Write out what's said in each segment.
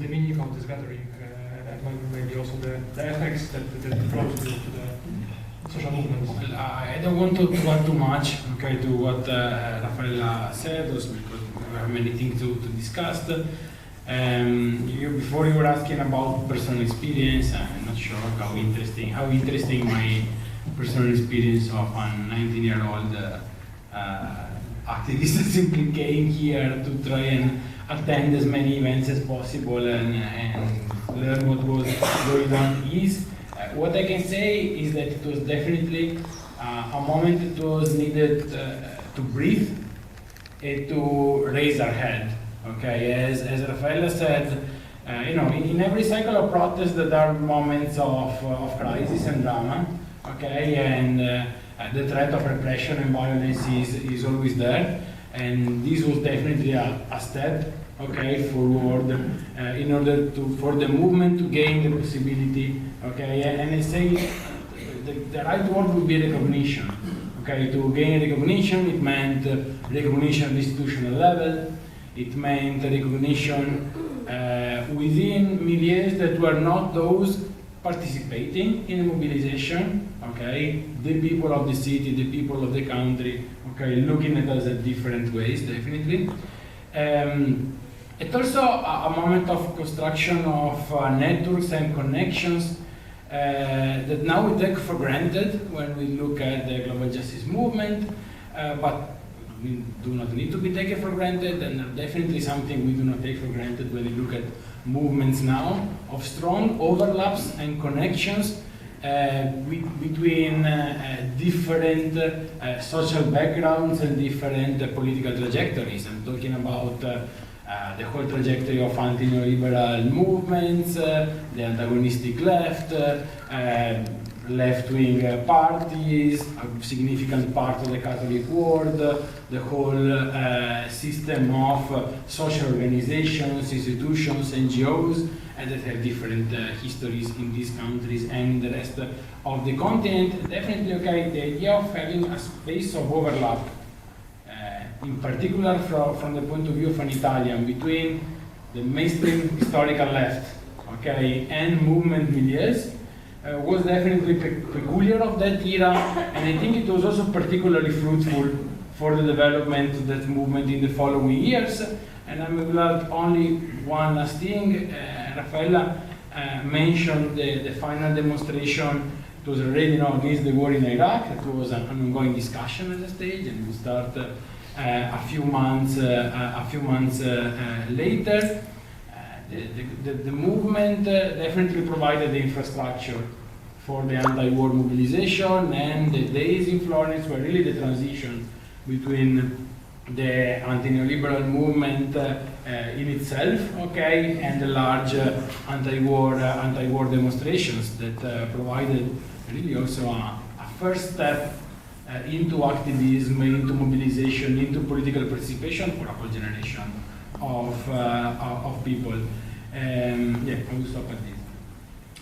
the meaning of this gathering, and maybe also the effects that it brought to the social movements. Well, I don't want to add too much, okay, to what Raffaella said, also because we have many things to discuss. Before you were asking about personal experience, I'm not sure how interesting my personal experience of a 19-year-old activist simply came here to try and attend as many events as possible and learn what was going on is. What I can say is that it was definitely a moment that was needed to breathe and to raise our head. Okay, as Raffaella said, in every cycle of protest there are moments of crisis and drama. Okay, and the threat of repression and violence is always there, and this was definitely a step, okay, forward in order for the movement to gain the possibility, okay, and I say the right word would be recognition. Okay, to gain recognition, it meant recognition at the institutional level. It meant recognition within milieus that were not those participating in a mobilization, okay, the people of the city, the people of the country, okay, looking at us in different ways, definitely. It's also a moment of construction of networks and connections that now we take for granted when we look at the global justice movement, but we do not need to be taken for granted, and definitely something we do not take for granted when we look at movements now of strong overlaps and connections between different social backgrounds and different political trajectories. I'm talking about the whole trajectory of anti-neoliberal movements, the antagonistic left, left-wing parties, a significant part of the Catholic world, the whole system of social organizations, institutions, NGOs, and that have different histories in these countries and in the rest of the continent. Definitely, okay, the idea of having a space of overlap, in particular from the point of view of an Italian, between the mainstream historical left, okay, and movement milieus, was definitely peculiar of that era, and I think it was also particularly fruitful for the development of that movement in the following years. And I'm glad only one last thing. Raffaella mentioned the final demonstration. It was already against the war in Iraq. It was an ongoing discussion at the stage, and we start a few months later. The movement definitely provided the infrastructure for the anti-war mobilization, and the days in Florence were really the transition between the anti-neoliberal movement in itself, okay, and the large anti-war demonstrations that provided really also a first step into activism, into mobilization, into political participation for a whole generation of people. Yeah, I will stop at this.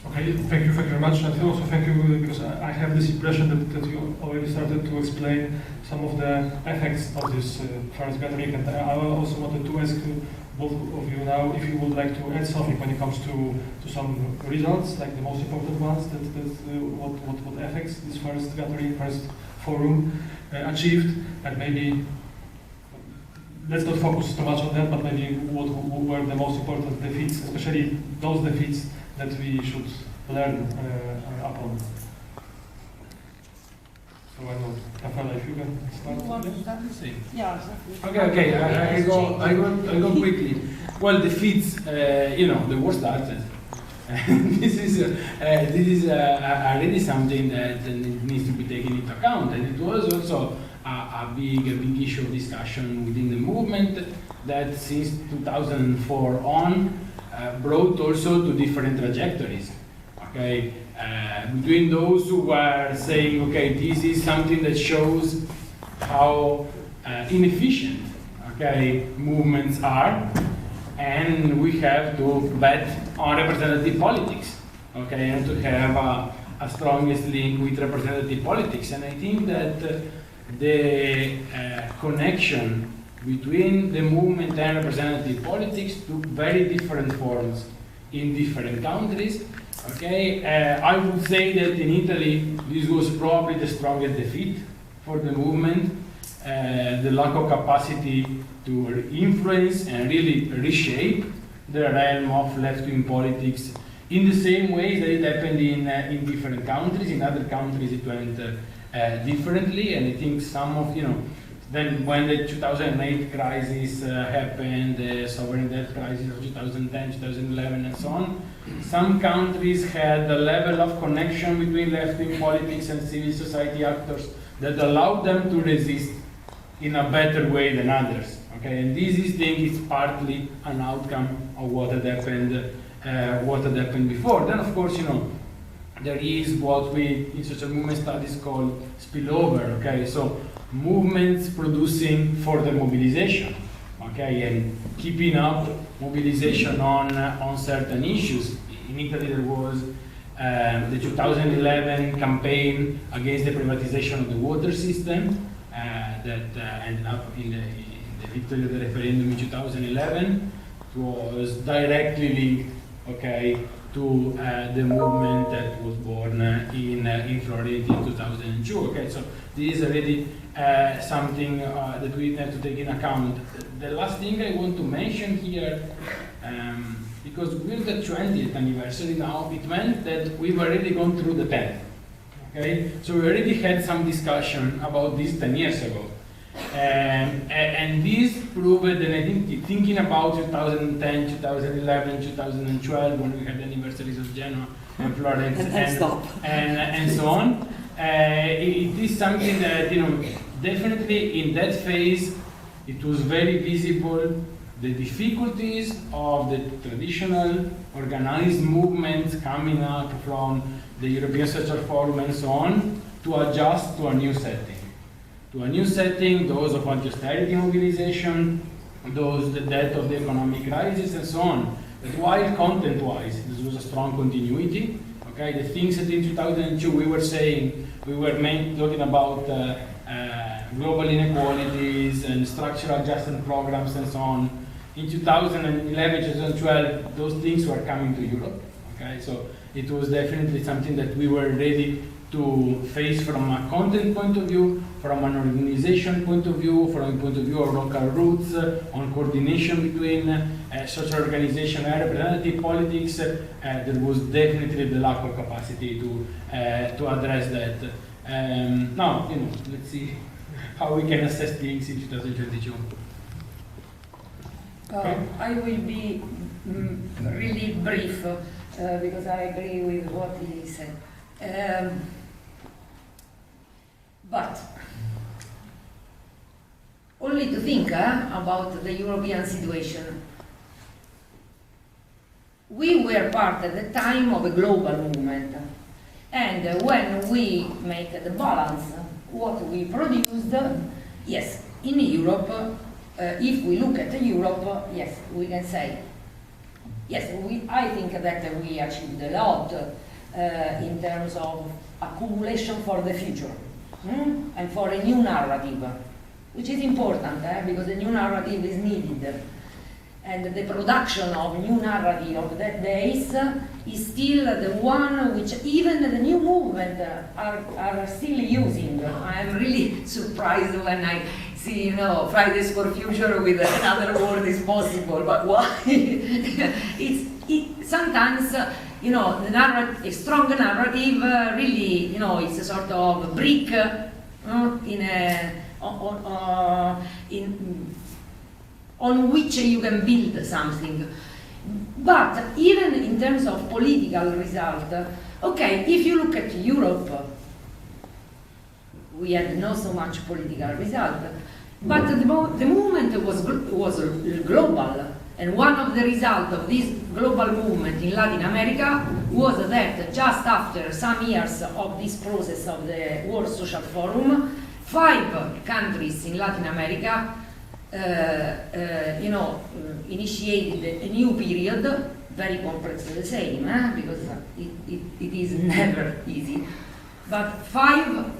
Okay, thank you very much, and also thank you because I have this impression that you already started to explain some of the effects of this first gathering, and I also wanted to ask both of you now if you would like to add something when it comes to some results, like the most important ones, what effects this first gathering, first forum achieved, and maybe let's not focus too much on that, but maybe what were the most important defeats, especially those defeats that we should learn upon. So I know, Raffaella, if you can start. Yeah. Okay. I go quickly. Well, defeats. The war started. this is already something that needs to be taken into account, and it was also a big issue of discussion within the movement that since 2004 on brought also to different trajectories. Okay, between those who were saying, okay, this is something that shows how inefficient, okay, movements are, and we have to bet on representative politics, okay, and to have a strongest link with representative politics. And I think that the connection between the movement and representative politics took very different forms in different countries. Okay, I would say that in Italy this was probably the strongest defeat for the movement, the lack of capacity to influence and really reshape the realm of left-wing politics in the same way that it happened in different countries. In other countries it went differently, and I think some of, then when the 2008 crisis happened, the sovereign debt crisis of 2010, 2011 and so on, some countries had a level of connection between left-wing politics and civil society actors that allowed them to resist in a better way than others. Okay, and this is, I think, is partly an outcome of what had happened before. Then, of course, there is what we in social movement studies call spillover. Okay, so movements producing further mobilization. Okay, and keeping up mobilization on certain issues. In Italy, there was the 2011 campaign against the privatization of the water system that ended up in the victory of the referendum in 2011. It was directly linked, okay, to the movement that was born in Florida in 2002. Okay, so this is already something that we have to take in account. The last thing I want to mention here, because with the 20th anniversary now, it meant that we've already gone through the 10th. Okay, so we already had some discussion about this 10 years ago. And this proved that I think thinking about 2010, 2011, 2012, when we had the anniversaries of Genoa and Florence and so on, it is something that, definitely in that phase, it was very visible the difficulties of the traditional organized movements coming out from the European Social Forum and so on to adjust to a new setting. To a new setting, those of anti-austerity mobilization, those the death of the economic crisis and so on. But while content-wise, this was a strong continuity. Okay, the things that in 2002 we were saying, we were talking about global inequalities and structural adjustment programs and so on. In 2011, 2012, those things were coming to Europe. Okay, so it was definitely something that we were ready to face from a content point of view, from an organization point of view, from a point of view of local roots, on coordination between social organization and representative politics. There was definitely the lack of capacity to address that. Now, let's see how we can assess things in 2022. I will be really brief because I agree with what he said. But only to think about the European situation. We were part at the time of a global movement, and when we make the balance, what we produced, yes, in Europe, if we look at Europe, yes, we can say, yes, I think that we achieved a lot in terms of accumulation for the future and for a new narrative, which is important because a new narrative is needed. And the production of new narrative of that days is still the one which even the new movement are still using. I am really surprised when I see, Fridays for Future with another word is possible, but why? Sometimes, a strong narrative really, it's a sort of brick on which you can build something. But even in terms of political result, okay, if you look at Europe, we had not so much political result, but the movement was global. And one of the results of this global movement in Latin America was that just after some years of this process of the World Social Forum, 5 countries in Latin America initiated a new period, very complex the same, because it is never easy. But 5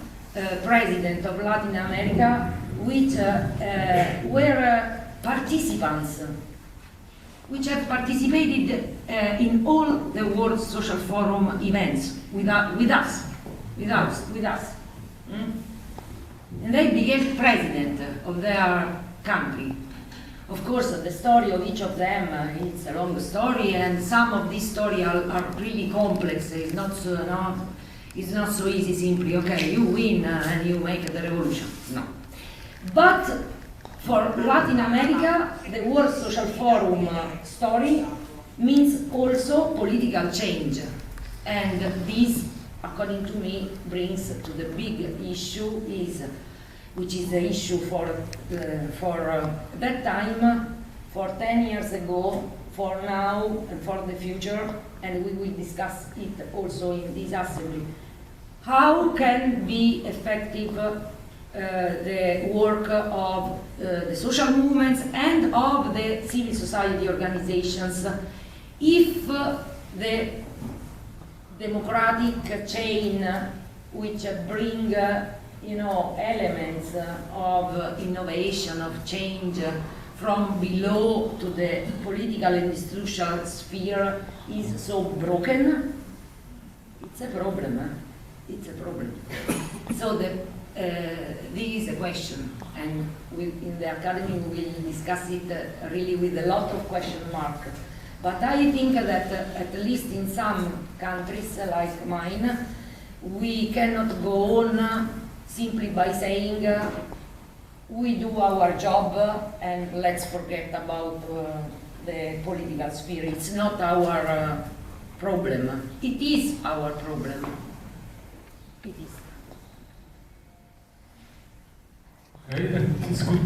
presidents of Latin America which were participants, which have participated in all the World Social Forum events with us. And they became president of their country. Of course, the story of each of them, it's a long story, and some of these stories are really complex. It's not so easy simply, okay, you win and you make the revolution. No. But for Latin America, the World Social Forum story means also political change. And this, according to me, brings to the big issue which is the issue for that time, for 10 years ago, for now, and for the future, and we will discuss it also in this assembly. How can be effective the work of the social movements and of the civil society organizations if the democratic chain which bring elements of innovation, of change from below to the political and institutional sphere is so broken? It's a problem. It's a problem. So this is a question, and in the academy we will discuss it really with a lot of question marks. But I think that at least in some countries like mine, we cannot go on simply by saying we do our job and let's forget about the political sphere. It's not our problem. It is our problem. It is. Okay, and it's good